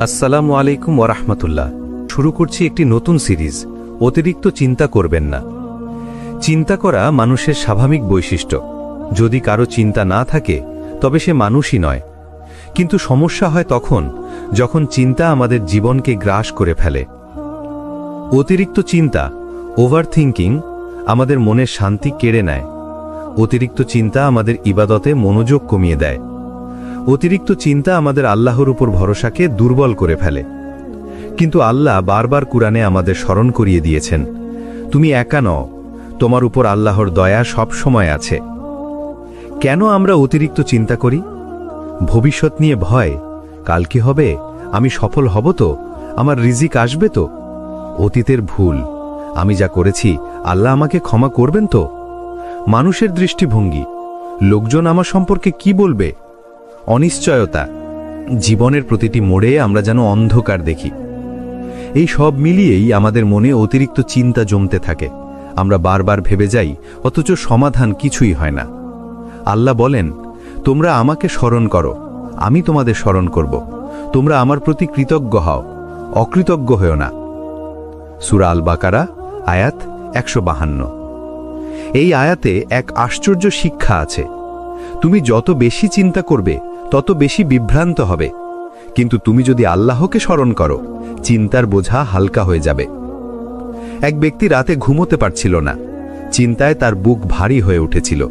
আসসালামু আলাইকুম ওরহমতুল্লাহ। শুরু করছি একটি নতুন সিরিজ, অতিরিক্ত চিন্তা করবেন না। চিন্তা করা মানুষের স্বাভাবিক বৈশিষ্ট্য। যদি কারো চিন্তা না থাকে তবে সে মানুষই নয়। কিন্তু সমস্যা হয় তখন যখন চিন্তা আমাদের জীবনকে গ্রাস করে ফেলে। অতিরিক্ত চিন্তা, ওভার থিঙ্কিং, আমাদের মনের শান্তি কেড়ে নেয়। অতিরিক্ত চিন্তা আমাদের ইবাদতে মনোযোগ কমিয়ে দেয়। অতিরিক্ত চিন্তা আমাদের আল্লাহর উপর ভরসাকে দুর্বল করে ফেলে। কিন্তু আল্লাহ বারবার কুরআনে আমাদের স্মরণ করিয়ে দিয়েছেন, তুমি একা নও, তোমার উপর আল্লাহর দয়া সব সময় আছে। কেন আমরা অতিরিক্ত চিন্তা করি? ভবিষ্যৎ নিয়ে ভয়, কাল কি হবে, আমি সফল হব তো, আমার রিজিক আসবে তো, অতীতের ভুল, আমি যা করেছি আল্লাহ আমাকে ক্ষমা করবেন তো, মানুষের দৃষ্টিভঙ্গি, লোকজন আমার সম্পর্কে কি বলবে, অনিশ্চয়তা, জীবনের প্রতিটি মোড়ে আমরা যেন অন্ধকার দেখি। এই সব মিলিয়েই আমাদের মনে অতিরিক্ত চিন্তা জমতে থাকে। আমরা বারবার ভেবে যাই, অথচ সমাধান কিছুই হয় না। আল্লাহ বলেন, তোমরা আমাকে স্মরণ করো, আমি তোমাদের স্মরণ করব। তোমরা আমার প্রতি কৃতজ্ঞ হও, অকৃতজ্ঞ হও না। সূরা আল বাকারা, আয়াত 152। এই আয়াতে এক আশ্চর্য শিক্ষা আছে। তুমি যত বেশি চিন্তা করবে তত বেশি বিভ্রান্ত হবে, কিন্তু তুমি যদি আল্লাহকে স্মরণ করো, চিন্তার বোঝা হালকা হয়ে যাবে। এক ব্যক্তি রাতে ঘুমোতে পারছিল না, চিন্তায় তার বুক ভারী হয়ে উঠেছিল।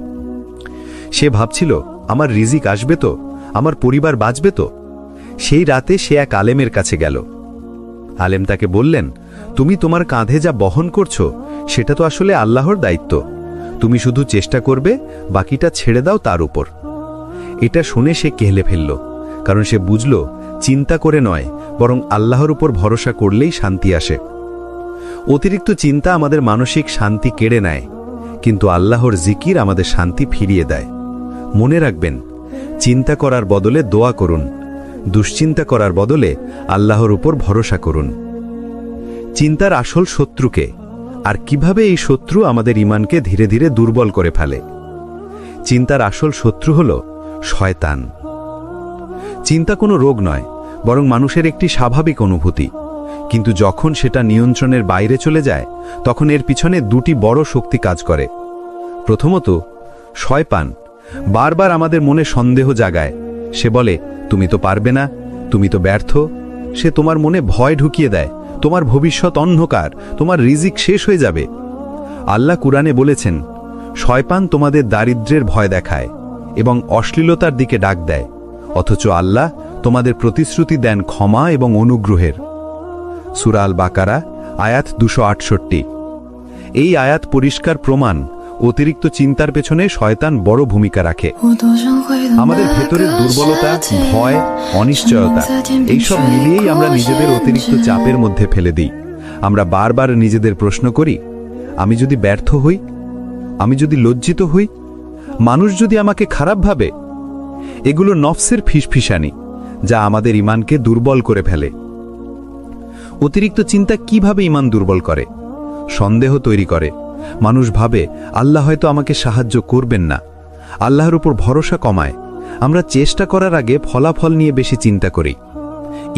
সে ভাবছিল, আমার রিজিক আসবে তো, আমার পরিবার বাঁচবে তো। সেই রাতে সে এক আলেমের কাছে গেল। আলেম তাকে বললেন, তুমি তোমার কাঁধে যা বহন করছো সেটা তো আসলে আল্লাহর দায়িত্ব, তুমি শুধু চেষ্টা করবে, বাকিটা ছেড়ে দাও তার উপর। এটা শুনে সে কেঁদে ফেলল, কারণ সে বুঝল চিন্তা করে নয়, বরং আল্লাহর উপর ভরসা করলেই শান্তি আসে। অতিরিক্ত চিন্তা আমাদের মানসিক শান্তি কেড়ে নেয়, কিন্তু আল্লাহর জিকির আমাদের শান্তি ফিরিয়ে দেয়। মনে রাখবেন, চিন্তা করার বদলে দোয়া করুন, দুশ্চিন্তা করার বদলে আল্লাহর উপর ভরসা করুন। চিন্তার আসল শত্রুকে, আর কিভাবে এই শত্রু আমাদের ঈমানকে ধীরে ধীরে দুর্বল করে ফেলে? চিন্তার আসল শত্রু হল শয়তান। চিন্তা কোনো রোগ নয়, বরং মানুষের একটি স্বাভাবিক অনুভূতি। কিন্তু যখন সেটা নিয়ন্ত্রণের বাইরে চলে যায়, তখন এর পিছনে দুটি বড় শক্তি কাজ করে। প্রথমত, শয়তান বারবার আমাদের মনে সন্দেহ জাগায়। সে বলে, তুমি তো পারবে না, তুমি তো ব্যর্থ। সে তোমার মনে ভয় ঢুকিয়ে দেয়, তোমার ভবিষ্যৎ অন্ধকার, তোমার রিজিক শেষ হয়ে যাবে। আল্লাহ কুরআনে বলেছেন, শয়তান তোমাদের দারিদ্র্যের ভয় দেখায় এবং অশ্লীলতার দিকে ডাক দেয়, অথচ আল্লাহ তোমাদের প্রতিশ্রুতি দেন ক্ষমা এবং অনুগ্রহের। সূরা আল বাকারা, আয়াত 268। এই আয়াত পরিষ্কার প্রমাণ, অতিরিক্ত চিন্তার পেছনে শয়তান বড় ভূমিকা রাখে। আমাদের ভেতরের দুর্বলতা, ভয়, অনিশ্চয়তা, এইসব মিলিয়েই আমরা নিজেদের অতিরিক্ত চাপের মধ্যে ফেলে দিই। আমরা বারবার নিজেদের প্রশ্ন করি, আমি যদি ব্যর্থ হই, আমি যদি লজ্জিত হই, মানুষ যদি আমাকে খারাপ ভাবে। এগুলো নফসের ফিসফিসানি, যা আমাদের ঈমানকে দুর্বল করে ফেলে। অতিরিক্ত চিন্তা কিভাবে ঈমান দুর্বল করে? সন্দেহ তৈরি করে। মানুষ ভাবে, আল্লাহ হয়তো আমাকে সাহায্য করবেন না। আল্লাহর উপর ভরসা কমায়। আমরা চেষ্টা করার আগে ফলাফল নিয়ে বেশি চিন্তা করি।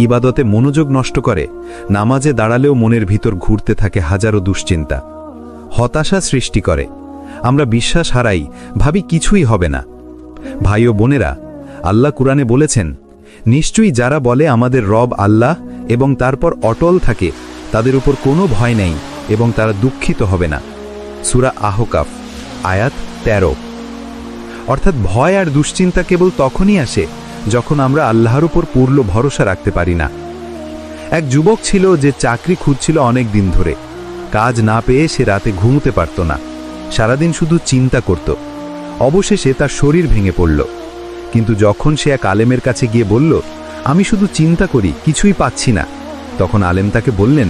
ইবাদতে মনোযোগ নষ্ট করে। নামাজে দাঁড়ালেও মনের ভিতর ঘুরতে থাকে হাজারো দুশ্চিন্তা। হতাশা সৃষ্টি করে। আমরা বিশ্বাস হারাই, ভাবি কিছুই হবে না। ভাই ও বোনেরা, আল্লাহ কুরআনে বলেছেন, নিশ্চয়ই যারা বলে আমাদের রব আল্লাহ এবং তারপর অটল থাকে, তাদের উপর কোনো ভয় নেই এবং তারা দুঃখিত হবে না। সূরা আহকাফ, আয়াত 13। অর্থাৎ ভয় আর দুশ্চিন্তা কেবল তখনই আসে যখন আমরা আল্লাহর উপর পূর্ণ ভরসা রাখতে পারি না। এক যুবক ছিল যে চাকরি খুঁজছিল অনেক দিন ধরে। কাজ না পেয়ে সে রাতে ঘুমোতে পারত না, সারাদিন শুধু চিন্তা করত। অবশেষে তার শরীর ভেঙে পড়ল। কিন্তু যখন সে এক আলেমের কাছে গিয়ে বলল, আমি শুধু চিন্তা করি, কিছুই পাচ্ছি না, তখন আলেম তাকে বললেন,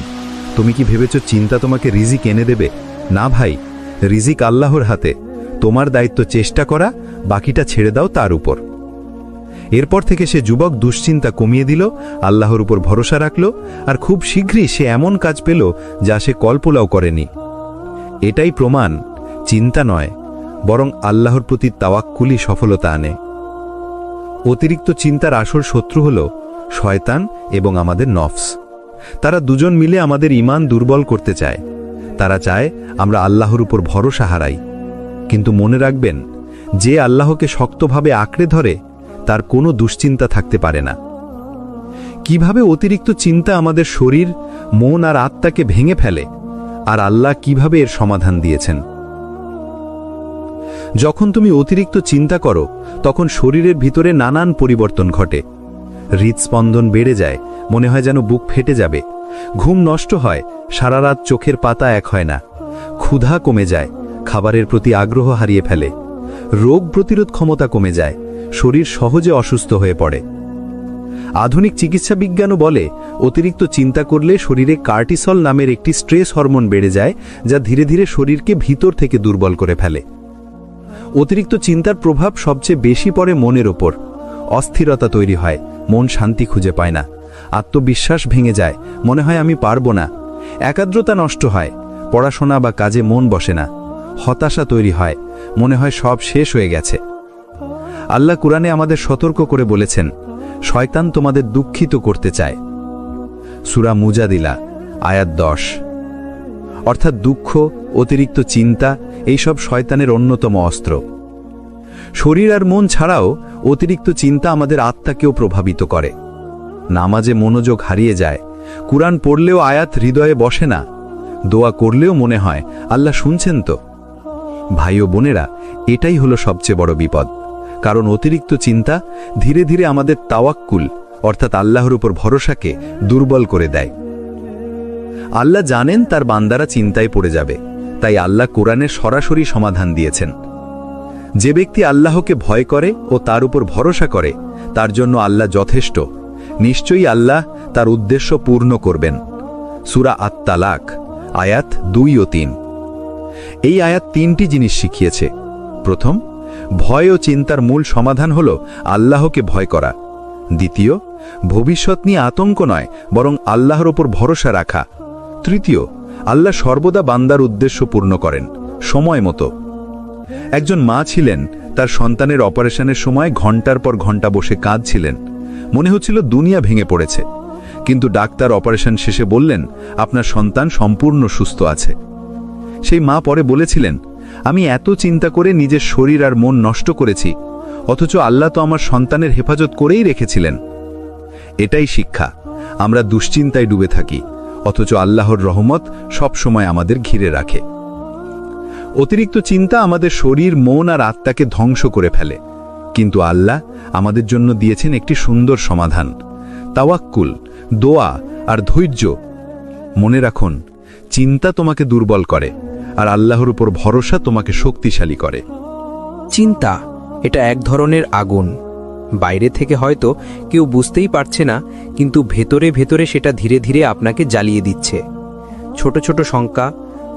তুমি কি ভেবেছ চিন্তা তোমাকে রিজিক এনে দেবে? না ভাই, রিজিক আল্লাহর হাতে। তোমার দায়িত্ব চেষ্টা করা, বাকিটা ছেড়ে দাও তার উপর। এরপর থেকে সে যুবক দুশ্চিন্তা কমিয়ে দিল, আল্লাহর উপর ভরসা রাখল, আর খুব শীঘ্রই সে এমন কাজ পেল যা সে কল্পনাও করেনি। এটাই প্রমাণ, চিন্তা নয়, বরং আল্লাহর প্রতি তাওয়াক্কুলই সফলতা আনে। অতিরিক্ত চিন্তার আসল শত্রু হল শয়তান এবং আমাদের নফস। তারা দুজন মিলে আমাদের ঈমান দুর্বল করতে চায়। তারা চায় আমরা আল্লাহর উপর ভরসা হারাই। কিন্তু মনে রাখবেন, যে আল্লাহকে শক্তভাবে আঁকড়ে ধরে তার কোনো দুশ্চিন্তা থাকতে পারে না। কিভাবে অতিরিক্ত চিন্তা আমাদের শরীর, মন আর আত্মাকে ভেঙে ফেলে, আর আল্লাহ কিভাবে এর সমাধান দিয়েছেন। যখন তুমি অতিরিক্ত চিন্তা করো তখন শরীরের ভিতরে নানান পরিবর্তন ঘটে। হৃদস্পন্দন বেড়ে যায়, মনে হয় যেন বুক ফেটে যাবে। ঘুম নষ্ট হয়, সারা রাত চোখের পাতা এক হয় না। ক্ষুধা কমে যায়, খাবারের প্রতি আগ্রহ হারিয়ে ফেলে। রোগ প্রতিরোধ ক্ষমতা কমে যায়, শরীর সহজে অসুস্থ হয়ে পড়ে। আধুনিক চিকিৎসা বিজ্ঞানও বলে, অতিরিক্ত চিন্তা করলে শরীরে কার্টিসল নামের একটি স্ট্রেস হরমোন বেড়ে যায়, যা ধীরে ধীরে শরীরকে ভিতর থেকে দুর্বল করে ফেলে। অতিরিক্ত চিন্তার প্রভাব সবচেয়ে বেশি পড়ে মনের ওপর। অস্থিরতা তৈরি হয়, মন শান্তি খুঁজে পায় না। আত্মবিশ্বাস ভেঙে যায়, মনে হয় আমি পারব না। একাগ্রতা নষ্ট হয়, পড়াশোনা বা কাজে মন বসে না। হতাশা তৈরি হয়, মনে হয় সব শেষ হয়ে গেছে। আল্লাহ কুরআনে আমাদের সতর্ক করে বলেছেন, শয়তান তোমাদের দুঃখিত করতে চায়। সূরা মুজাদিলা আয়াত 10। অর্থাৎ দুঃখ, অতিরিক্ত চিন্তা এইসব শয়তানের অন্যতম অস্ত্র। শরীর আর মন ছাড়াও অতিরিক্ত চিন্তা আমাদের আত্মাকেও প্রভাবিত করে। নামাজে মনোযোগ হারিয়ে যায়, কুরআন পড়লেও আয়াত হৃদয়ে বসে না, দোয়া করলেও মনে হয় আল্লাহ শুনছেন তো। ভাই ও বোনেরা, এটাই হলো সবচেয়ে বড় বিপদ। কারণ অতিরিক্ত চিন্তা ধীরে ধীরে আমাদের তাওয়াক্কুল অর্থাৎ আল্লাহর উপর ভরসাকে দুর্বল করে দেয়। আল্লাহ জানেন তার বান্দারা চিন্তায় পড়ে যাবে, তাই আল্লাহ কোরআনে সরাসরি সমাধান দিয়েছেন। যে ব্যক্তি আল্লাহকে ভয় করে ও তার উপর ভরসা করে, তার জন্য আল্লাহ যথেষ্ট। নিশ্চয়ই আল্লাহ তার উদ্দেশ্য পূর্ণ করবেন। সূরা আত-তালাক আয়াত 2 ও 3। এই আয়াত 3টি জিনিস শিখিয়েছে। প্রথম, ভয় ও চিন্তার মূল সমাধান হল আল্লাহকে ভয় করা। দ্বিতীয়, ভবিষ্যৎ নিয়ে আতঙ্ক নয়, বরং আল্লাহর ওপর ভরসা রাখা। তৃতীয়, আল্লাহ সর্বদা বান্দার উদ্দেশ্য পূর্ণ করেন সময় মতো। একজন মা ছিলেন, তার সন্তানের অপারেশনের সময় ঘন্টার পর ঘন্টা বসে কাঁদছিলেন। মনে হচ্ছিল দুনিয়া ভেঙে পড়েছে। কিন্তু ডাক্তার অপারেশন শেষে বললেন, আপনার সন্তান সম্পূর্ণ সুস্থ আছে। সেই মা পরে বলেছিলেন, আমি এত চিন্তা করে নিজের শরীর আর মন নষ্ট করেছি, অথচ আল্লাহ তো আমার সন্তানের হেফাজত করেই রেখেছিলেন। এটাই শিক্ষা। আমরা দুশ্চিন্তায় ডুবে থাকি, অথচ আল্লাহর রহমত সব সময় আমাদের ঘিরে রাখে। অতিরিক্ত চিন্তা আমাদের শরীর, মন আর আত্মাকে ধ্বংস করে ফেলে। কিন্তু আল্লাহ আমাদের জন্য দিয়েছেন একটি সুন্দর সমাধান, তাওয়াক্কুল, দোয়া আর ধৈর্য। মনে রাখুন, চিন্তা তোমাকে দুর্বল করে, আর আল্লাহর উপর ভরসা তোমাকে শক্তিশালী করে। চিন্তা এটা এক ধরনের আগুন। বাইরে থেকে হয়তো কেউ বুঝতেই পারছে না, কিন্তু ভেতরে ভেতরে সেটা ধীরে ধীরে আপনাকে জ্বালিয়ে দিচ্ছে। ছোট ছোট শঙ্কা,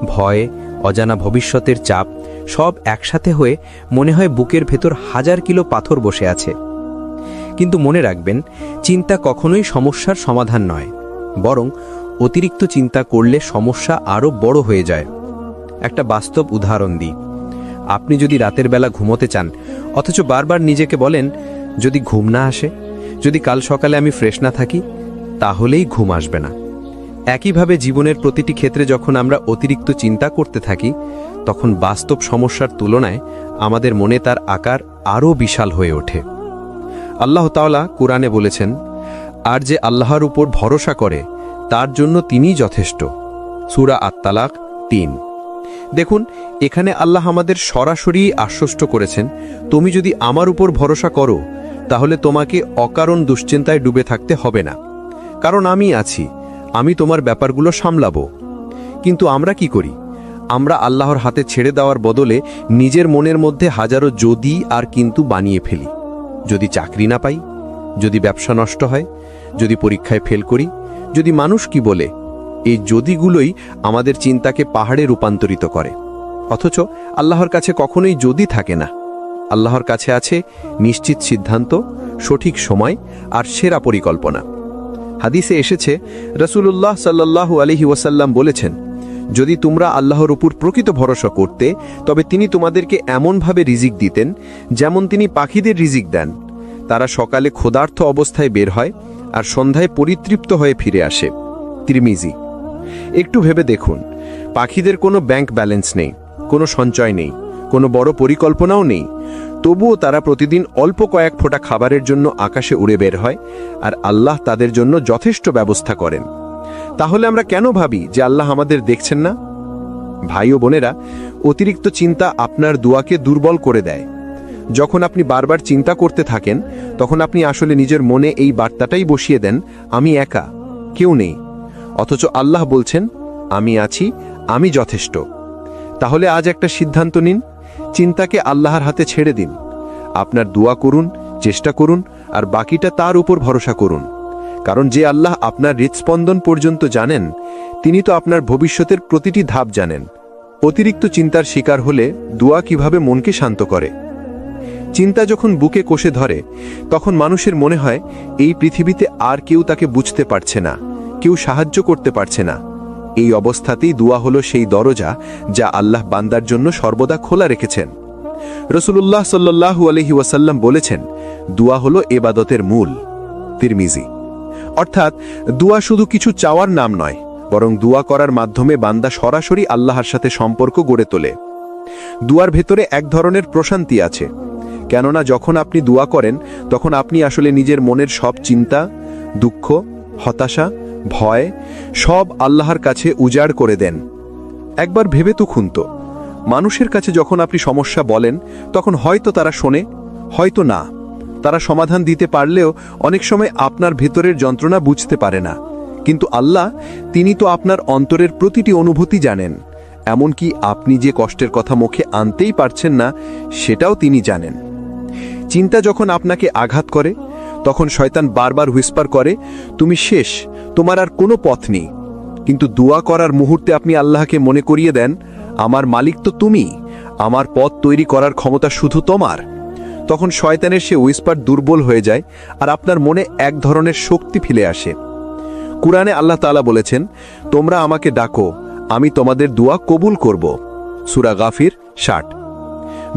ভয়, অজানা ভবিষ্যতের চাপ সব একসাথে হয়ে মনে হয় বুকের ভেতর 1000 কিলো পাথর বসে আছে। কিন্তু মনে রাখবেন, চিন্তা কখনোই সমস্যার সমাধান নয়, বরং অতিরিক্ত চিন্তা করলে সমস্যা আরও বড় হয়ে যায়। একটা বাস্তব উদাহরণ দিই। আপনি যদি রাতের বেলা ঘুমোতে চান, অথচ বারবার নিজেকে বলেন, যদি ঘুম না আসে, যদি কাল সকালে আমি ফ্রেশ না থাকি, তাহলেই ঘুম আসবে না। একইভাবে জীবনের প্রতিটি ক্ষেত্রে যখন আমরা অতিরিক্ত চিন্তা করতে থাকি, তখন বাস্তব সমস্যার তুলনায় আমাদের মনে তার আকার আরও বিশাল হয়ে ওঠে। আল্লাহ তাআলা কুরআনে বলেছেন, আর যে আল্লাহর উপর ভরসা করে তার জন্য তিনিই যথেষ্ট। সূরা আত-তালাক 3। দেখুন, এখানে আল্লাহ আমাদের সরাসরি আশ্বস্ত করেছেন, তুমি যদি আমার উপর ভরসা করো, তাহলে তোমাকে অকারণ দুশ্চিন্তায় ডুবে থাকতে হবে না, কারণ আমি আছি, আমি তোমার ব্যাপারগুলো সামলাবো। কিন্তু আমরা কি করি? আমরা আল্লাহর হাতে ছেড়ে দেওয়ার বদলে নিজের মনের মধ্যে হাজারো যদি আর কিন্তু বানিয়ে ফেলি। যদি চাকরি না পাই, যদি ব্যবসা নষ্ট হয়, যদি পরীক্ষায় ফেল করি, যদি মানুষ কি বলে, এই যদিগুলোই আমাদের চিন্তাকে পাহাড়ে রূপান্তরিত করে। অথচ আল্লাহর কাছে কখনোই যদি থাকে না। আল্লাহর কাছে আছে নিশ্চিত সিদ্ধান্ত, সঠিক সময় আর সেরা পরিকল্পনা। হাদিসে এসেছে, রাসূলুল্লাহ সাল্লাল্লাহু আলাইহি ওয়াসাল্লাম বলেছেন, যদি তোমরা আল্লাহর উপর প্রকৃত ভরসা করতে, তবে তিনি তোমাদেরকে এমনভাবে রিজিক দিতেন যেমন তিনি পাখিদের রিজিক দেন। তারা সকালে ক্ষুধার্ত অবস্থায় বের হয়, আর সন্ধ্যায় পরিতৃপ্ত হয়ে ফিরে আসে। তিরমিজি। একটু ভেবে দেখুন, পাখিদের কোনো ব্যাংক ব্যালেন্স নেই, কোনো সঞ্চয় নেই, কোনো বড় পরিকল্পনাও নেই, তবুও তারা প্রতিদিন অল্প কয়েক ফোঁটা খাবারের জন্য আকাশে উড়ে বের হয়, আর আল্লাহ তাদের জন্য যথেষ্ট ব্যবস্থা করেন। তাহলে আমরা কেন ভাবি যে আল্লাহ আমাদের দেখছেন না? ভাই ও বোনেরা, অতিরিক্ত চিন্তা আপনার দোয়াকে দুর্বল করে দেয়। যখন আপনি বারবার চিন্তা করতে থাকেন, তখন আপনি আসলে নিজের মনে এই বার্তাটাই বসিয়ে দেন, আমি একা, কেউ নেই। অথচ আল্লাহ বলছেন, আমি আছি, আমি যথেষ্ট। তাহলে আজ একটা সিদ্ধান্ত নিন, চিন্তাকে আল্লাহর হাতে ছেড়ে দিন। আপনার দোয়া করুন, চেষ্টা করুন, আর বাকিটা তার উপর ভরসা করুন। কারণ যে আল্লাহ আপনার হৃৎস্পন্দন পর্যন্ত জানেন, তিনি তো আপনার ভবিষ্যতের প্রতিটি ধাপ জানেন। অতিরিক্ত চিন্তার শিকার হলে দোয়া কিভাবে মনকে শান্ত করে। চিন্তা যখন বুকে কষে ধরে, তখন মানুষের মনে হয় এই পৃথিবীতে আর কেউ তাকে বুঝতে পারছে না, কেউ সাহায্য করতে পারছে না। এই অবস্থাতেই দোয়া হলো সেই দরজা যা আল্লাহ বান্দার জন্য সর্বদা খোলা রেখেছেন। রাসূলুল্লাহ সাল্লাল্লাহু আলাইহি ওয়াসাল্লাম বলেছেন, দোয়া হলো ইবাদতের মূল। তিরমিজি। অর্থাৎ দোয়া শুধু কিছু চাওয়ার নাম নয়, বরং দোয়া করার মাধ্যমে বান্দা সরাসরি আল্লাহর সাথে সম্পর্ক গড়ে তোলে। দোয়ার ভেতরে এক ধরনের প্রশান্তি আছে, কেননা যখন আপনি দোয়া করেন, তখন আপনি আসলে নিজের মনের সব চিন্তা, দুঃখ, হতাশা, ভয় সব আল্লাহর কাছে উজাড় করে দেন। একবার ভেবে তো খুন্ত, মানুষের কাছে যখন আপনি সমস্যা বলেন, তখন হয়তো তারা শোনে, হয়তো না। তারা সমাধান দিতে পারলেও অনেক সময় আপনার ভেতরের যন্ত্রণা বুঝতে পারে না। কিন্তু আল্লাহ, তিনি তো আপনার অন্তরের প্রতিটি অনুভূতি জানেন। এমনকি আপনি যে কষ্টের কথা মুখে আনতেই পারছেন না, সেটাও তিনি জানেন। চিন্তা যখন আপনাকে আঘাত করে, তখন শয়তান বারবার হুইসপার করে, তুমি শেষ, তোমার আর কোনো পথ নেই। কিন্তু দোয়া করার মুহূর্তে আপনি আল্লাহকে মনে করিয়ে দেন, আমার মালিক তো তুমি, আমার পথ তৈরি করার ক্ষমতা শুধু তোমার। তখন শয়তানের সে হুইসপার দুর্বল হয়ে যায়, আর আপনার মনে এক ধরনের শক্তি ফিরে আসে। কুরআনে আল্লাহ তাআলা বলেছেন, তোমরা আমাকে ডাকো, আমি তোমাদের দোয়া কবুল করব। সূরা গাফির 60।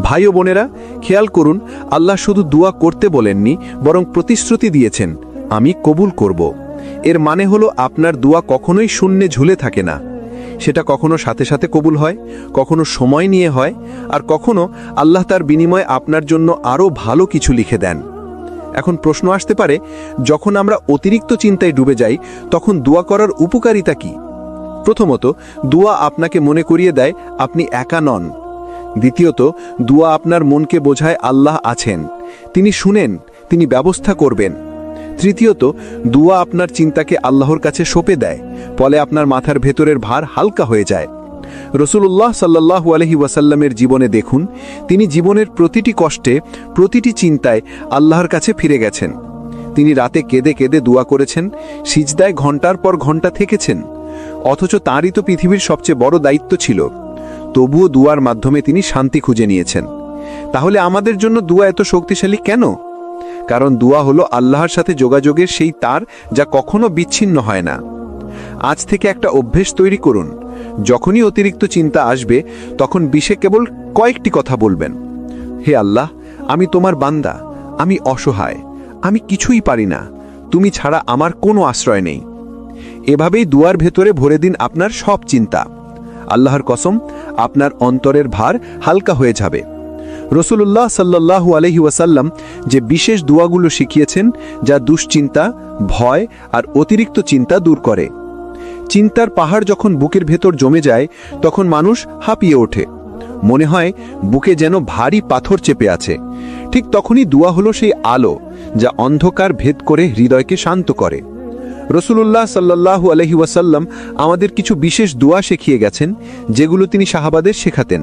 ভাই ও বোনেরা, খেয়াল করুন, আল্লাহ শুধু দোয়া করতে বলেননি, বরং প্রতিশ্রুতি দিয়েছেন, আমি কবুল করব। এর মানে হলো আপনার দোয়া কখনোই শূন্যে ঝুলে থাকে না। সেটা কখনো সাথে সাথে কবুল হয়, কখনো সময় নিয়ে হয়, আর কখনো আল্লাহ তার বিনিময়ে আপনার জন্য আরও ভালো কিছু লিখে দেন। এখন প্রশ্ন আসতে পারে, যখন আমরা অতিরিক্ত চিন্তায় ডুবে যাই, তখন দোয়া করার উপকারিতা কি? প্রথমত, দোয়া আপনাকে মনে করিয়ে দেয় আপনি একা নন। দ্বিতীয়ত, দোয়া আপনার মনকে বোঝায় আল্লাহ আছেন, তিনি শুনেন, তিনি ব্যবস্থা করবেন। তৃতীয়ত, দোয়া আপনার চিন্তাকে আল্লাহর কাছে সঁপে দেয়, ফলে আপনার মাথার ভেতরের ভার হালকা হয়ে যায়। রাসূলুল্লাহ সাল্লাল্লাহু আলাইহি ওয়াসাল্লামের জীবনে দেখুন, তিনি জীবনের প্রতিটি কষ্টে, প্রতিটি চিন্তায় আল্লাহর কাছে ফিরে গেছেন। তিনি রাতে কেঁদে কেঁদে দোয়া করেছেন, সিজদায় ঘন্টার পর ঘন্টা থেকেছেন। অথচ তাঁরই তো পৃথিবীর সবচেয়ে বড় দায়িত্ব ছিল। তবুও দুয়ার মাধ্যমে তিনি শান্তি খুঁজে নিয়েছেন। তাহলে আমাদের জন্য দোয়া এত শক্তিশালী কেন? কারণ দোয়া হলো আল্লাহর সাথে যোগাযোগের সেই তার, যা কখনো বিচ্ছিন্ন হয় না। আজ থেকে একটা অভ্যেস তৈরি করুন, যখনই অতিরিক্ত চিন্তা আসবে, তখন বিষে কেবল কয়েকটি কথা বলবেন, হে আল্লাহ, আমি তোমার বান্দা, আমি অসহায়, আমি কিছুই পারি না, তুমি ছাড়া আমার কোনো আশ্রয় নেই। এভাবেই দুয়ার ভেতরে ভরে দিন আপনার সব চিন্তা। আল্লাহর কসম, আপনার অন্তরের ভার হালকা হয়ে যাবে। রাসূলুল্লাহ সাল্লাল্লাহু আলাইহি ওয়াসাল্লাম যে বিশেষ দোয়াগুলো শিখিয়েছেন, যা দুশ্চিন্তা, ভয় আর অতিরিক্ত চিন্তা দূর করে। চিন্তার পাহাড় যখন বুকের ভেতর জমে যায়, তখন মানুষ হাঁপিয়ে ওঠে, মনে হয় বুকে যেন ভারী পাথর চেপে আছে। ঠিক তখনই দোয়া হলো সেই আলো, যা অন্ধকার ভেদ করে হৃদয়কে শান্ত করে। রাসূলুল্লাহ সাল্লাল্লাহু আলাইহি ওয়াসাল্লাম আমাদের কিছু বিশেষ দোয়া শিখিয়ে গেছেন, যেগুলো তিনি সাহাবাদের শেখাতেন।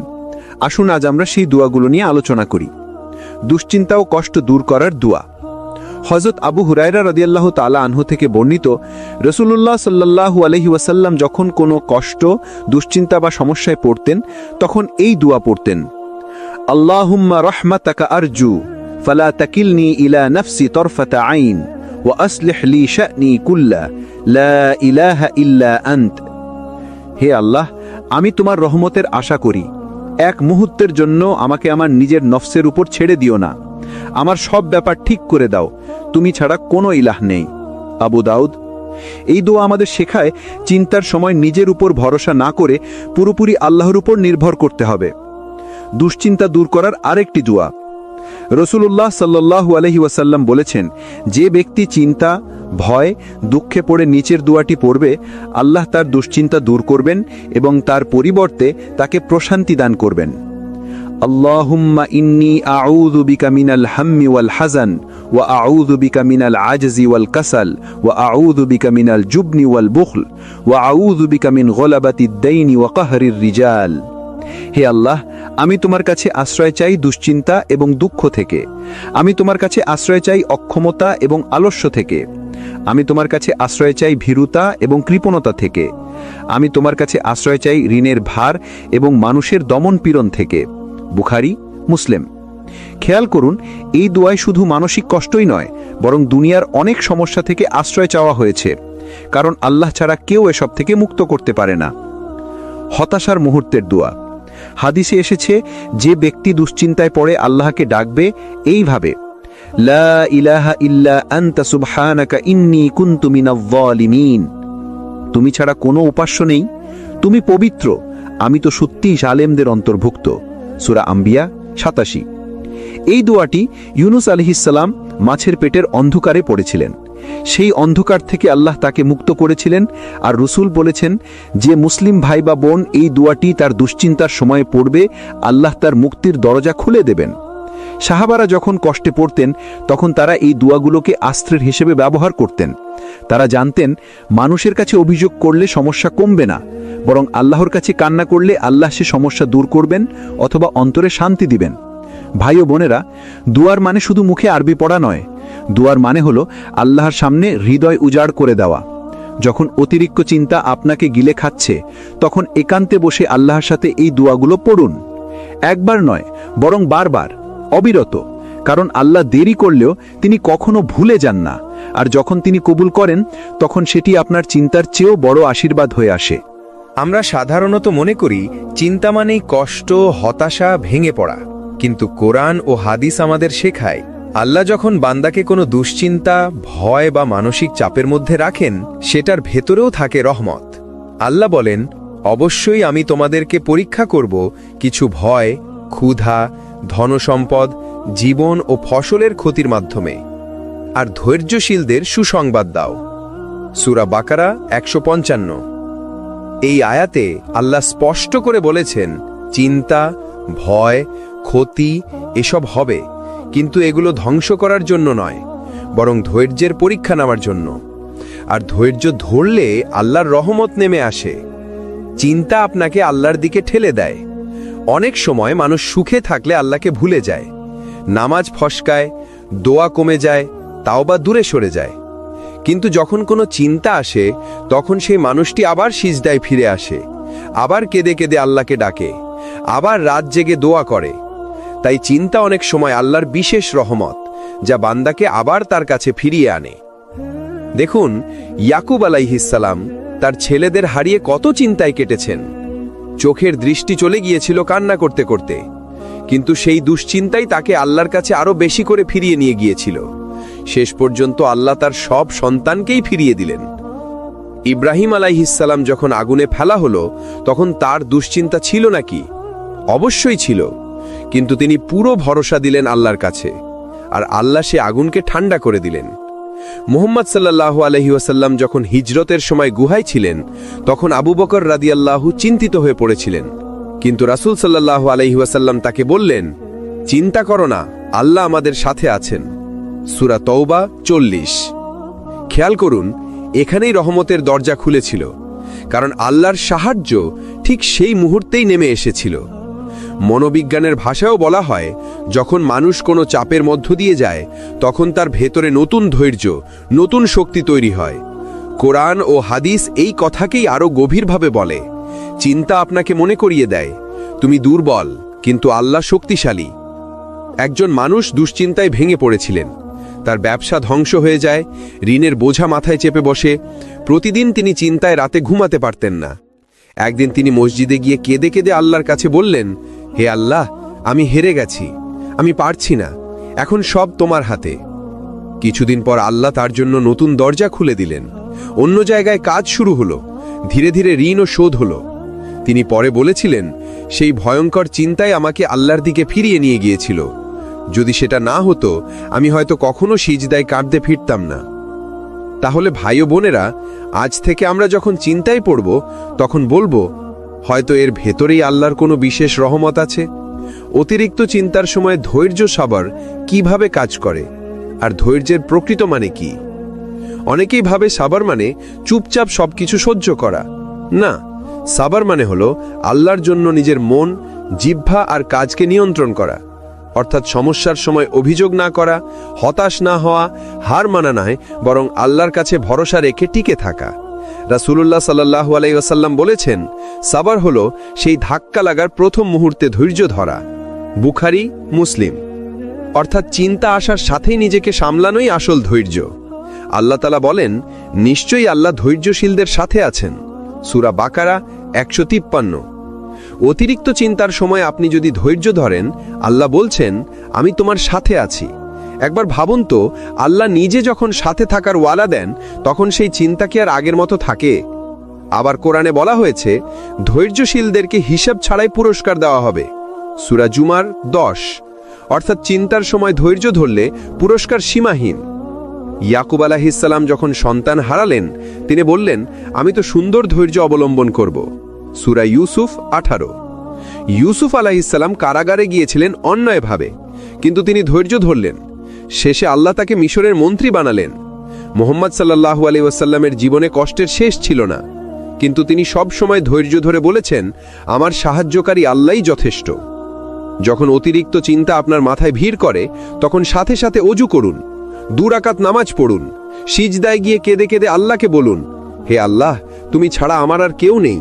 আসুন আজ আমরা সেই দোয়াগুলো নিয়ে আলোচনা করি। দুশ্চিন্তা ও কষ্ট দূর করার দোয়া। হযরত আবু হুরায়রা রাদিয়াল্লাহু তাআলা আনহু থেকে বর্ণিত, রাসূলুল্লাহ সাল্লাল্লাহু আলাইহি ওয়াসাল্লাম যখন কোনো কষ্ট, দুশ্চিন্তা বা সমস্যায় পড়তেন, তখন এই দোয়া পড়তেন, আল্লাহুম্মা রাহমাতাকা আরজু ফালা তাকিলনি ইলা নাফসি তরফাতা আইন ওয়া আসলিহ লি শা'নি কুল্লা লা ইলাহা ইল্লা আনত। হে আল্লাহ, আমি তোমার রহমতের আশা করি, এক মুহূর্তের জন্য আমাকে আমার নিজের নফসের উপর ছেড়ে দিও না। আমার সব ব্যাপার ঠিক করে দাও, তুমি ছাড়া কোনো ইলাহ নেই। আবু দাউদ। এই দোয়া আমাদের শেখায় চিন্তার সময় নিজের উপর ভরসা না করে পুরোপুরি আল্লাহর উপর নির্ভর করতে হবে। দুশ্চিন্তা দূর করার আরেকটি দোয়া রাসূলুল্লাহ সাল্লাল্লাহু আলাইহি ওয়াসাল্লাম বলেছেন, যে ব্যক্তি চিন্তা, ভয়, দুঃখে পড়ে নিচের দোয়াটি পড়বে, আল্লাহ তার দুশ্চিন্তা দূর করবেন এবং তার পরিবর্তে তাকে প্রশান্তি দান করবেন। আল্লাহুম্মা ইন্নী আউযু বিকা মিনাল হাম্মি ওয়াল হাযান ওয়া আউযু বিকা মিনাল আজজি ওয়াল কাসাল ওয়া আউযু বিকা মিনাল জুবনি ওয়াল বুখল ওয়া আউযু বিকা মিন গলাবাতিদ দাইনি ওয়া কাহরির রিজাল। হে আল্লাহ, আমি তোমার কাছে আশ্রয় চাই দুশ্চিন্তা এবং দুঃখ থেকে। আমি তোমার কাছে আশ্রয় চাই অক্ষমতা এবং আলস্য থেকে। আমি তোমার কাছে আশ্রয় চাই ভীরুতা এবং কৃপণতা থেকে। আমি তোমার কাছে আশ্রয় চাই ঋণের ভার এবং মানুষের দমন পীড়ন থেকে। বুখারী, মুসলিম। খেয়াল করুন, এই দোয়ায় শুধু মানসিক কষ্টই নয়, বরং দুনিয়ার অনেক সমস্যা থেকে আশ্রয় চাওয়া হয়েছে, কারণ আল্লাহ ছাড়া কেউ এসব থেকে মুক্ত করতে পারে না। হতাশার মুহূর্তের দোয়া। হাদিসে এসেছে, যে ব্যক্তি দুশ্চিন্তায় পড়ে আল্লাহকে ডাকবে এইভাবে, লা ইলাহা ইল্লা আনতা সুবহানাকা ইন্নী কুনতু মিনাজ জালিমিন। তুমি ছাড়া কোনো উপাস্য নেই, তুমি পবিত্র, আমি তো সত্যিই জালেমদের অন্তর্ভুক্ত। সূরা আম্বিয়া 87। এই দোয়াটি ইউনুস আলাইহিস সালাম মাছের পেটের অন্ধকারে পড়েছিলেন। সেই অন্ধকার থেকে আল্লাহ তাকে মুক্ত করেছিলেন। আর রাসূল বলেছেন, যে মুসলিম ভাই বা বোন এই দোয়াটি তার দুশ্চিন্তার সময়ে পড়বে, আল্লাহ তার মুক্তির দরজা খুলে দেবেন। সাহাবারা যখন কষ্টে পড়তেন, তখন তারা এই দোয়াগুলোকে অস্ত্রের হিসেবে ব্যবহার করতেন। তারা জানতেন, মানুষের কাছে অভিযোগ করলে সমস্যা কমবে না, বরং আল্লাহর কাছে কান্না করলে আল্লাহ সে সমস্যা দূর করবেন অথবা অন্তরে শান্তি দিবেন। ভাই ও বোনেরা, দুয়ার মানে শুধু মুখে আরবি পড়া নয়। দুয়ার মানে হলো আল্লাহর সামনে হৃদয় উজাড় করে দেওয়া। যখন অতিরিক্ত চিন্তা আপনাকে গিলে খাচ্ছে, তখন একান্তে বসে আল্লাহর সাথে এই দোয়াগুলো পড়ুন। একবার নয়, বরং বারবার, অবিরত। কারণ আল্লাহ দেরি করলেও তিনি কখনো ভুলে যান না, আর যখন তিনি কবুল করেন, তখন সেটি আপনার চিন্তার চেয়েও বড় আশীর্বাদ হয়ে আসে। আমরা সাধারণত মনে করি চিন্তা মানেই কষ্ট, হতাশা, ভেঙে পড়া। কিন্তু কোরআন ও হাদিস আমাদের শেখায়, আল্লাহ যখন বান্দাকে কোনো দুশ্চিন্তা, ভয় বা মানসিক চাপের মধ্যে রাখেন, সেটার ভেতরেও থাকে রহমত। আল্লাহ বলেন, অবশ্যই আমি তোমাদেরকে পরীক্ষা করব কিছু ভয়, ক্ষুধা, ধনসম্পদ, জীবন ও ফসলের ক্ষতির মাধ্যমে, আর ধৈর্যশীলদের সুসংবাদ দাও। সূরা বাকারা 155। এই আয়াতে আল্লাহ স্পষ্ট করে বলেছেন, চিন্তা, ভয়, ক্ষতি এসব হবে, কিন্তু এগুলো ধ্বংস করার জন্য নয়, বরং ধৈর্যের পরীক্ষা নেওয়ার জন্য। আর ধৈর্য ধরলে আল্লাহর রহমত নেমে আসে। চিন্তা আপনাকে আল্লাহর দিকে ঠেলে দেয়। অনেক সময় মানুষ সুখে থাকলে আল্লাহকে ভুলে যায়, নামাজ ফসকায়, দোয়া কমে যায়, তাওবা দূরে সরে যায়। কিন্তু যখন কোনো চিন্তা আসে, তখন সেই মানুষটি আবার সিজদায় ফিরে আসে, আবার কেঁদে কেঁদে আল্লাহকে ডাকে, আবার রাত জেগে দোয়া করে। তাই চিন্তা অনেক সময় আল্লাহর বিশেষ রহমত, যা বান্দাকে আবার তার কাছে ফিরিয়ে আনে। দেখুন, ইয়াকুব আলাইহিস সালাম তার ছেলেদের হারিয়ে কত চিন্তায় কেটেছেন। চোখের দৃষ্টি চলে গিয়েছিল কান্না করতে করতে, কিন্তু সেই দুশ্চিন্তাই তাকে আল্লাহর কাছে আরো বেশি করে ফিরিয়ে নিয়ে গিয়েছিল। শেষ পর্যন্ত আল্লাহ তার সব সন্তানকেই ফিরিয়ে দিলেন। ইব্রাহিম আলাইহিস সালাম যখন আগুনে ফেলা হলো, তখন তার দুশ্চিন্তা ছিল নাকি? অবশ্যই ছিল, কিন্তু তিনি পুরো ভরসা দিলেন আল্লাহর কাছে, আর আল্লাহ সে আগুনকে ঠান্ডা করে দিলেন। মুহাম্মদ সাল্লাল্লাহু আলাইহি ওয়াসাল্লাম যখন হিজরতের সময় গুহায় ছিলেন, তখন আবু বকর রাদিয়াল্লাহু চিন্তিত হয়ে পড়েছিলেন, কিন্তু রাসূল সাল্লাল্লাহু আলাইহি ওয়াসাল্লাম তাকে বললেন, চিন্তা করো না, আল্লাহ আমাদের সাথে আছেন। সূরা তওবা 40। খেয়াল করুন, এখানেই রহমতের দরজা খুলেছিল, কারণ আল্লাহর সাহায্য ঠিক সেই মুহূর্তেই নেমে এসেছিল। মনোবিজ্ঞানের ভাষায়ও বলা হয়, যখন মানুষ কোনো চাপের মধ্য দিয়ে যায়, তখন তার ভেতরে নতুন ধৈর্য, নতুন শক্তি তৈরি হয়। কোরআন ও হাদিস এই কথাকেই আরো গভীরভাবে বলে। চিন্তা আপনাকে মনে করিয়ে দেয়, তুমি দুর্বল, কিন্তু আল্লাহ শক্তিশালী। একজন মানুষ দুশ্চিন্তায় ভেঙে পড়েছিলেন। তার ব্যবসা ধ্বংস হয়ে যায়, ঋণের বোঝা মাথায় চেপে বসে। প্রতিদিন তিনি চিন্তায় রাতে ঘুমাতে পারতেন না। একদিন তিনি মসজিদে গিয়ে কেঁদে কেঁদে আল্লাহর কাছে বললেন, হে আল্লাহ, আমি হেরে গেছি, আমি পারছি না, এখন সব তোমার হাতে। কিছুদিন পর আল্লাহ তার জন্য নতুন দরজা খুলে দিলেন। অন্য জায়গায় কাজ শুরু হলো। ধীরে ধীরে ঋণও শোধ হলো। তিনি পরে বলেছিলেন, সেই ভয়ঙ্কর চিন্তায় আমাকে আল্লাহর দিকে ফিরিয়ে নিয়ে গিয়েছিল। যদি সেটা না হতো, আমি হয়তো কখনো সিজদায় কাঁদতে ফিরতাম না। তাহলে ভাই ও বোনেরা, আজ থেকে আমরা যখন চিন্তায় পড়ব, তখন বলবো, হয়তো এর ভেতরেই আল্লাহর কোনো বিশেষ রহমত আছে। অতিরিক্ত চিন্তার সময় ধৈর্য সবার কিভাবে কাজ করে, আর ধৈর্যের প্রকৃত মানে কি? অনেকেই ভাবে সাবার মানে চুপচাপ সবকিছু সহ্য করা। না, সাবার মানে হলো আল্লাহর জন্য নিজের মন, জিহ্বা আর কাজকে নিয়ন্ত্রণ করা। অর্থাৎ সমস্যার সময় অভিযোগ না করা, হতাশ না হওয়া, হার মানা নয়, বরং আল্লাহর কাছে ভরসা রেখে টিকে থাকা। রাসূলুল্লাহ সাল্লাল্লাহু আলাইহি ওয়াসাল্লাম বলেছেন, সাবার হলো সেই ধাক্কা লাগার প্রথম মুহূর্তে ধৈর্য ধরা। বুখারী, মুসলিম। অর্থাৎ চিন্তা আসার সাথেই নিজেকে সামলানোই আসল ধৈর্য। আল্লাহ তাআলা বলেন, নিশ্চয়ই আল্লাহ ধৈর্যশীলদের সাথে আছেন। সূরা বাকারা 153। অতিরিক্ত চিন্তার সময় আপনি যদি ধৈর্য ধরেন, আল্লাহ বলছেন, আমি তোমার সাথে আছি। একবার ভাবুন তো, আল্লাহ নিজে যখন সাথে থাকার ওয়াদা দেন, তখন সেই চিন্তা কি আর আগের মতো থাকে? আবার কোরআনে বলা হয়েছে, ধৈর্যশীলদেরকে হিসাব ছাড়াই পুরস্কার দেওয়া হবে। সূরা জুমার 10। অর্থাৎ চিন্তার সময় ধৈর্য ধরলে পুরস্কার সীমাহীন। ইয়াকুব আলাইহিস সালাম যখন সন্তান হারালেন, তিনি বললেন, আমি তো সুন্দর ধৈর্য অবলম্বন করব। সূরা ইউসুফ 18। ইউসুফ আলাইহিস সালাম কারাগারে গিয়েছিলেন অন্যায়ভাবে, কিন্তু তিনি ধৈর্য ধরলেন। শেষে আল্লাহ তাকে মিশরের মন্ত্রী বানালেন। মুহাম্মদ সাল্লাল্লাহু আলাইহি ওয়াসাল্লামের জীবনে কষ্টের শেষ ছিল না, কিন্তু তিনি সব সময় ধৈর্য ধরে বলেছেন, আমার সাহায্যকারী আল্লাহই যথেষ্ট। যখন অতিরিক্ত চিন্তা আপনার মাথায় ভিড় করে, তখন সাথে সাথে ওযু করুন, 2 রাকাত নামাজ পড়ুন, সিজদায় গিয়ে কেঁদে কেঁদে আল্লাহকে বলুন, হে আল্লাহ, তুমি ছাড়া আমার আর কেউ নেই।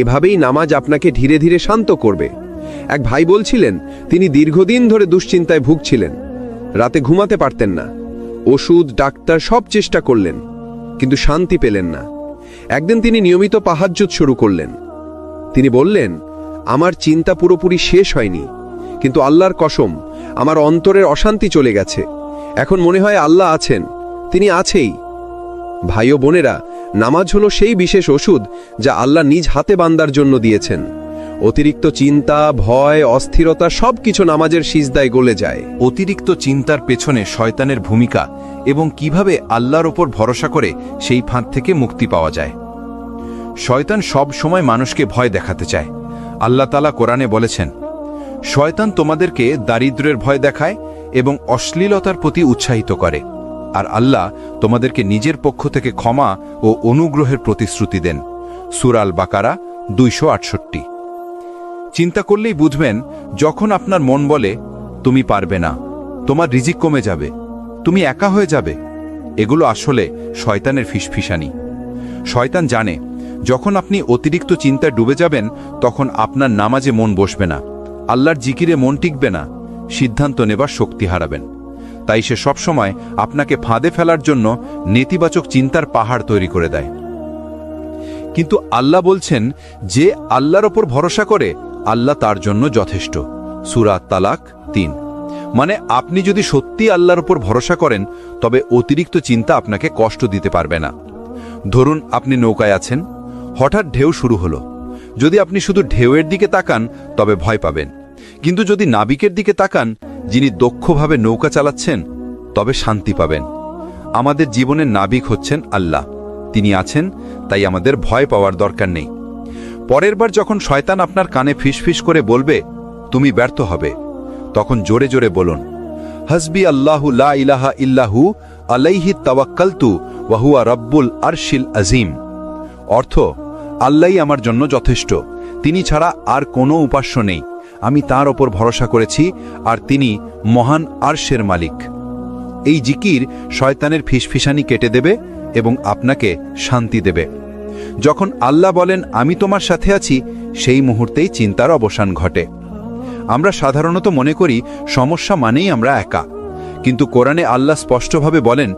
এভাবেই নামাজ আপনাকে ধীরে ধীরে শান্ত করবে। এক ভাই বলছিলেন, তিনি দীর্ঘদিন ধরে দুশ্চিন্তায় ভুগছিলেন। রাতে ঘুমাতে পারতেন না। ওষুধ, ডাক্তার সব চেষ্টা করলেন, কিন্তু শান্তি পেলেন না। একদিন তিনি নিয়মিত তাহাজ্জুদ শুরু করলেন। তিনি বললেন, আমার চিন্তা পুরোপুরি শেষ হয়নি, কিন্তু আল্লাহর কসম, আমার অন্তরের অশান্তি চলে গেছে। এখন মনে হয় আল্লাহ আছেন, তিনি আছেই। ভাই ও বোনেরা, নামাজ হলো সেই বিশেষ ওষুধ যা আল্লাহ নিজ হাতে বান্দার জন্য দিয়েছেন। অতিরিক্ত চিন্তা, ভয়, অস্থিরতা সবকিছু নামাজের সিজদায় গলে যায়। অতিরিক্ত চিন্তার পেছনে শয়তানের ভূমিকা এবং কিভাবে আল্লাহর ওপর ভরসা করে সেই ফাঁদ থেকে মুক্তি পাওয়া যায়। শয়তান সব সময় মানুষকে ভয় দেখাতে চায়। আল্লাহ তাআলা কোরআনে বলেছেন, শয়তান তোমাদেরকে দারিদ্র্যের ভয় দেখায় এবং অশ্লীলতার প্রতি উৎসাহিত করে, আর আল্লাহ তোমাদেরকে নিজের পক্ষ থেকে ক্ষমা ও অনুগ্রহের প্রতিশ্রুতি দেন। সূরা আল বাকারা 268। চিন্তা করলেই বুঝবেন, যখন আপনার মন বলে তুমি পারবে না, তোমার রিজিক কমে যাবে, তুমি একা হয়ে যাবে, এগুলো আসলে শয়তানের ফিসফিসানি। শয়তান জানে, যখন আপনি অতিরিক্ত চিন্তায় ডুবে যাবেন, তখন আপনার নামাজে মন বসবে না, আল্লাহর জিকিরে মন টিকবে না, সিদ্ধান্ত নেবার শক্তি হারাবেন। তাই সে সবসময় আপনাকে ফাঁদে ফেলার জন্য নেতিবাচক চিন্তার পাহাড় তৈরি করে দেয়। কিন্তু আল্লাহ বলছেন, যে আল্লাহর ওপর ভরসা করে, আল্লাহ তার জন্য যথেষ্ট। সূরা তালাক 3। মানে আপনি যদি সত্যি আল্লাহর ওপর ভরসা করেন, তবে অতিরিক্ত চিন্তা আপনাকে কষ্ট দিতে পারবে না। ধরুন আপনি নৌকায় আছেন, হঠাৎ ঢেউ শুরু হলো। যদি আপনি শুধু ঢেউয়ের দিকে তাকান, তবে ভয় পাবেন। কিন্তু যদি নাবিকের দিকে তাকান, যিনি দক্ষভাবে নৌকা চালাচ্ছেন, তবে শান্তি পাবেন। আমাদের জীবনের নাবিক হচ্ছেন আল্লাহ। তিনি আছেন, তাই আমাদের ভয় পাওয়ার দরকার নেই। পরের বার যখন শয়তান আপনার কানে ফিসফিস করে বলবে তুমি ব্যর্থ হবে, তখন জোরে জোরে বলুন, হাসবি আল্লাহু লা ইলাহা ইল্লাহু আলাইহি তাওয়াক্কালতু ওয়া হুয়া রাব্বুল আরশিল আজিম। অর্থ, আল্লাহই আমার জন্য যথেষ্ট, তিনি ছাড়া আর কোনো উপাস্য নেই, আমি তার ওপর ভরসা করেছি, আর তিনি মহান আরশের মালিক। এই জিকির শয়তানের ফিসফিসানি কেটে দেবে এবং আপনাকে শান্তি দেবে। যখন আল্লাহ বলেন আমি তোমার সাথে আছি, সেই মুহূর্তেই চিন্তার অবসান ঘটে। আমরা সাধারণত মনে করি সমস্যা মানেই আমরা একা, কিন্তু কোরআনে আল্লাহ স্পষ্টভাবে বলেন,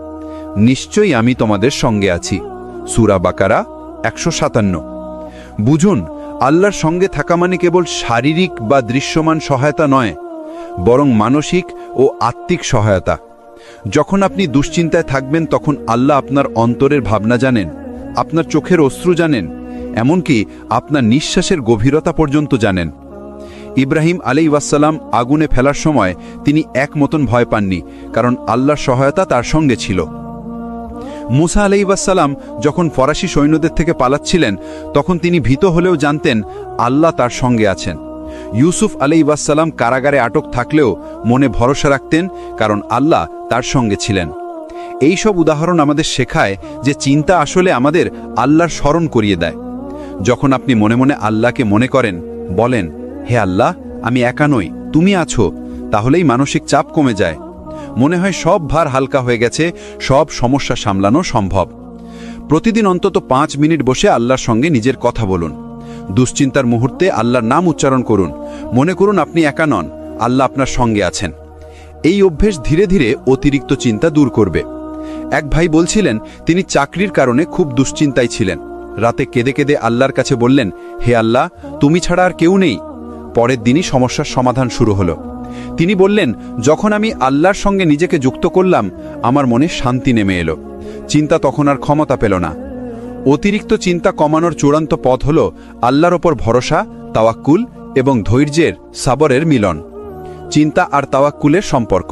নিশ্চয়ই আমি তোমাদের সঙ্গে আছি। সূরা বাকারা 157। বুঝুন, আল্লাহর সঙ্গে থাকা মানে কেবল শারীরিক বা দৃশ্যমান সহায়তা নয়, বরং মানসিক ও আত্মিক সহায়তা। যখন আপনি দুশ্চিন্তায় থাকবেন তখন আল্লাহ আপনার অন্তরের ভাবনা জানেন, আপনার চোখের অশ্রু জানেন, এমনকি আপনার নিঃশ্বাসের গভীরতা পর্যন্ত জানেন। ইব্রাহিম আলাইহিসসালাম আগুনে ফেলার সময় তিনি এক মতন ভয় পাননি, কারণ আল্লাহর সহায়তা তার সঙ্গে ছিল। মুসা আলাইহিসসালাম যখন ফরাসি সৈন্যদের থেকে পালাচ্ছিলেন তখন তিনি ভীত হলেও জানতেন আল্লাহ তার সঙ্গে আছেন। ইউসুফ আলাইহিসসালাম কারাগারে আটক থাকলেও মনে ভরসা রাখতেন, কারণ আল্লাহ তার সঙ্গে ছিলেন। এই সব উদাহরণ আমাদের শেখায় যে চিন্তা আসলে আমাদের আল্লাহর স্মরণ করিয়ে দেয়। যখন আপনি মনে মনে আল্লাহকে মনে করেন, বলেন, হে আল্লাহ, আমি একা নই, তুমি আছো, তাহলেই মানসিক চাপ কমে যায়। মনে হয় সব ভার হালকা হয়ে গেছে, সব সমস্যা সামলানো সম্ভব। প্রতিদিন অন্তত 5 মিনিট বসে আল্লাহর সঙ্গে নিজের কথা বলুন। দুশ্চিন্তার মুহূর্তে আল্লাহর নাম উচ্চারণ করুন। মনে করুন আপনি একা নন, আল্লাহ আপনার সঙ্গে আছেন। এই অভ্যেস ধীরে ধীরে অতিরিক্ত চিন্তা দূর করবে। এক ভাই বলছিলেন তিনি চাকরির কারণে খুব দুশ্চিন্তায় ছিলেন। রাতে কেঁদে কেঁদে আল্লাহর কাছে বললেন, হে আল্লাহ, তুমি ছাড়া আর কেউ নেই। পরের দিনই সমস্যার সমাধান শুরু হলো। তিনি বললেন, যখন আমি আল্লাহর সঙ্গে নিজেকে যুক্ত করলাম, আমার মনে শান্তি নেমে এলো। চিন্তা তখন আর ক্ষমতা পেল না। অতিরিক্ত চিন্তা কমানোর চূড়ান্ত পথ হল আল্লাহর ওপর ভরসা, তাওয়াক্কুল এবং ধৈর্যের সাবরের মিলন। চিন্তা আর তাওয়াক্কুলের সম্পর্ক।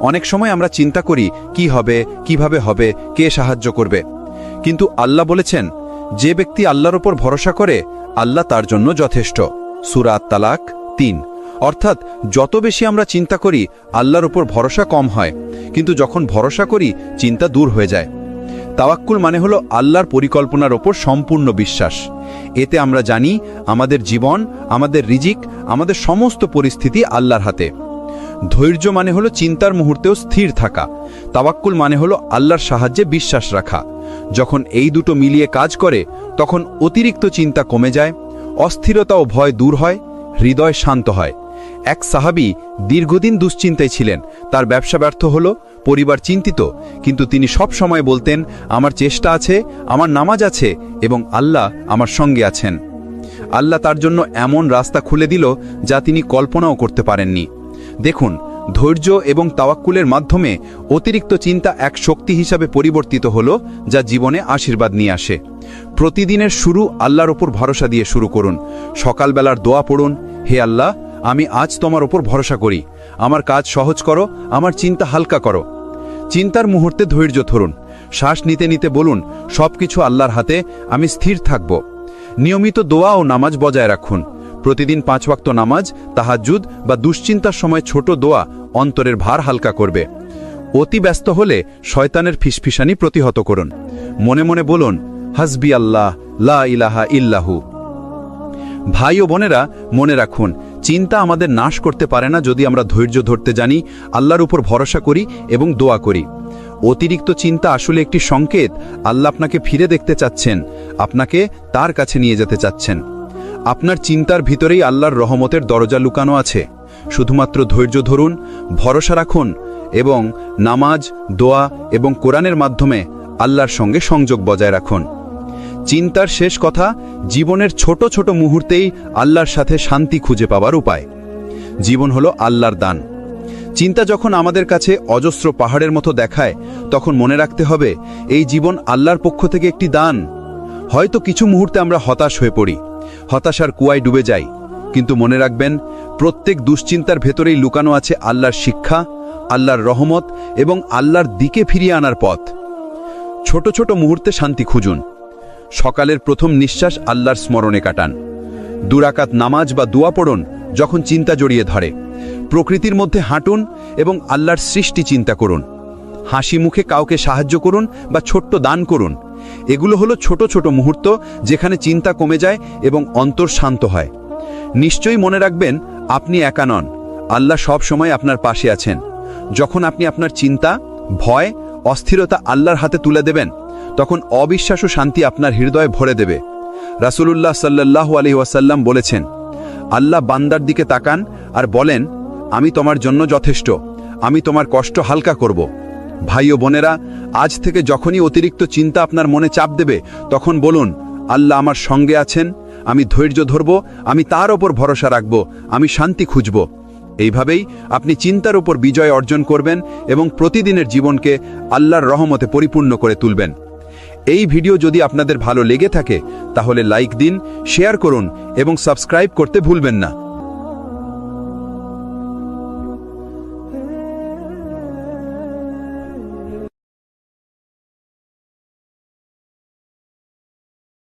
অনেক সময় আমরা চিন্তা করি কি হবে, কিভাবে হবে, কে সাহায্য করবে। কিন্তু আল্লাহ বলেছেন, যে ব্যক্তি আল্লাহর ওপর ভরসা করে আল্লাহ তার জন্য যথেষ্ট। সূরা আত-তালাক 3। অর্থাৎ যত বেশি আমরা চিন্তা করি আল্লাহর ওপর ভরসা কম হয়, কিন্তু যখন ভরসা করি চিন্তা দূর হয়ে যায়। তাওয়াক্কুল মানে হলো আল্লাহর পরিকল্পনার ওপর সম্পূর্ণ বিশ্বাস। এতে আমরা জানি আমাদের জীবন, আমাদের রিজিক, আমাদের সমস্ত পরিস্থিতি আল্লাহর হাতে। ধৈর্য মানে হলো চিন্তার মুহূর্তেও স্থির থাকা। তাওয়াক্কুল মানে হলো আল্লাহর সাহায্যে বিশ্বাস রাখা। যখন এই দুটো মিলিয়ে কাজ করে তখন অতিরিক্ত চিন্তা কমে যায়, অস্থিরতা ও ভয় দূর হয়, হৃদয় শান্ত হয়। এক সাহাবী দীর্ঘদিন দুশ্চিন্তায় ছিলেন। তার ব্যবসা ব্যর্থ হলো, পরিবার চিন্তিত, কিন্তু তিনি সব সময় বলতেন, আমার চেষ্টা আছে, আমার নামাজ আছে এবং আল্লাহ আমার সঙ্গে আছেন। আল্লাহ তার জন্য এমন রাস্তা খুলে দিল যা তিনি কল্পনাও করতে পারেননি। দেখুন, ধৈর্য এবং তাওয়াক্কুলের মাধ্যমে অতিরিক্ত চিন্তা এক শক্তি হিসাবে পরিবর্তিত হলো, যা জীবনে আশীর্বাদ নিয়ে আসে। প্রতিদিনের শুরু আল্লাহর ওপর ভরসা দিয়ে শুরু করুন। সকালবেলার দোয়া পড়ুন, হে আল্লাহ, আমি আজ তোমার ওপর ভরসা করি, আমার কাজ সহজ করো, আমার চিন্তা হালকা করো। চিন্তার মুহূর্তে ধৈর্য ধরুন। শ্বাস নিতে নিতে বলুন, সবকিছু আল্লাহর হাতে, আমি স্থির থাকব। নিয়মিত দোয়া ও নামাজ বজায় রাখুন। প্রতিদিন 5 ওয়াক্ত নামাজ, তাহাজ্জুদ বা দুশ্চিন্তার সময় ছোট দোয়া অন্তরের ভার হালকা করবে। অতি ব্যস্ত হলে শয়তানের ফিসফিসানি প্রতিহত করুন। মনে মনে বলুন, হাসবি আল্লাহ, লা ইলাহা ইল্লাহু। ভাই ও বোনেরা, মনে রাখুন, চিন্তা আমাদের নাশ করতে পারে না যদি আমরা ধৈর্য ধরতে জানি, আল্লাহর উপর ভরসা করি এবং দোয়া করি। অতিরিক্ত চিন্তা আসলে একটি সংকেত আল্লাহ আপনাকে ফিরে দেখতে চাচ্ছেন, আপনাকে তার কাছে নিয়ে যেতে চাচ্ছেন। আপনার চিন্তার ভিতরেই আল্লাহর রহমতের দরজা লুকানো আছে। শুধুমাত্র ধৈর্য ধরুন, ভরসা রাখুন এবং নামাজ, দোয়া এবং কোরআনের মাধ্যমে আল্লাহর সঙ্গে সংযোগ বজায় রাখুন। চিন্তার শেষ কথা, জীবনের ছোট ছোট মুহূর্তেই আল্লাহর সাথে শান্তি খুঁজে পাওয়ার উপায়। জীবন হলো আল্লাহর দান। চিন্তা যখন আমাদের কাছে অজস্র পাহাড়ের মতো দেখায়, তখন মনে রাখতে হবে এই জীবন আল্লাহর পক্ষ থেকে একটি দান। হয়তো কিছু মুহূর্তে আমরা হতাশ হয়ে পড়ি, হতাশার কুয়ায় ডুবে যাই, কিন্তু মনে রাখবেন, প্রত্যেক দুশ্চিন্তার ভেতরেই লুকানো আছে আল্লাহর শিক্ষা, আল্লাহর রহমত এবং আল্লাহর দিকে ফিরিয়ে আনার পথ। ছোট ছোট মুহূর্তে শান্তি খুঁজুন। সকালের প্রথম নিঃশ্বাস আল্লাহর স্মরণে কাটান। 2 রাকাত নামাজ বা দোয়া পড়ুন যখন চিন্তা জড়িয়ে ধরে। প্রকৃতির মধ্যে হাঁটুন এবং আল্লাহর সৃষ্টি চিন্তা করুন। হাসি মুখে কাউকে সাহায্য করুন বা ছোট্ট দান করুন। এগুলো হলো ছোট ছোট মুহূর্ত যেখানে চিন্তা কমে যায় এবং অন্তর শান্ত হয়। নিশ্চয়ই মনে রাখবেন, আপনি একা নন, আল্লাহ সব সময় আপনার পাশে আছেন। যখন আপনি আপনার চিন্তা, ভয়, অস্থিরতা আল্লাহর হাতে তুলে দেবেন, তখন অবিশ্বাস ও শান্তি আপনার হৃদয়ে ভরে দেবে। রাসূলুল্লাহ সাল্লাল্লাহু আলাইহি ওয়াসাল্লাম বলেছেন, আল্লাহ বান্দার দিকে তাকান আর বলেন, আমি তোমার জন্য যথেষ্ট, আমি তোমার কষ্ট হালকা করব। ভাই ও বোনেরা, আজ থেকে যখনই অতিরিক্ত চিন্তা আপনার মনে চাপ দেবে, তখন বলুন, আল্লাহ আমার সঙ্গে আছেন, আমি ধৈর্য ধরব, আমি তার ওপর ভরসা রাখব, আমি শান্তি খুঁজব। এইভাবেই আপনি চিন্তার উপর বিজয় অর্জন করবেন এবং প্রতিদিনের জীবনকে আল্লাহর রহমতে পরিপূর্ণ করে তুলবেন। এই ভিডিও যদি আপনাদের ভালো লেগে থাকে তাহলে লাইক দিন, শেয়ার করুন এবং সাবস্ক্রাইব করতে ভুলবেন না।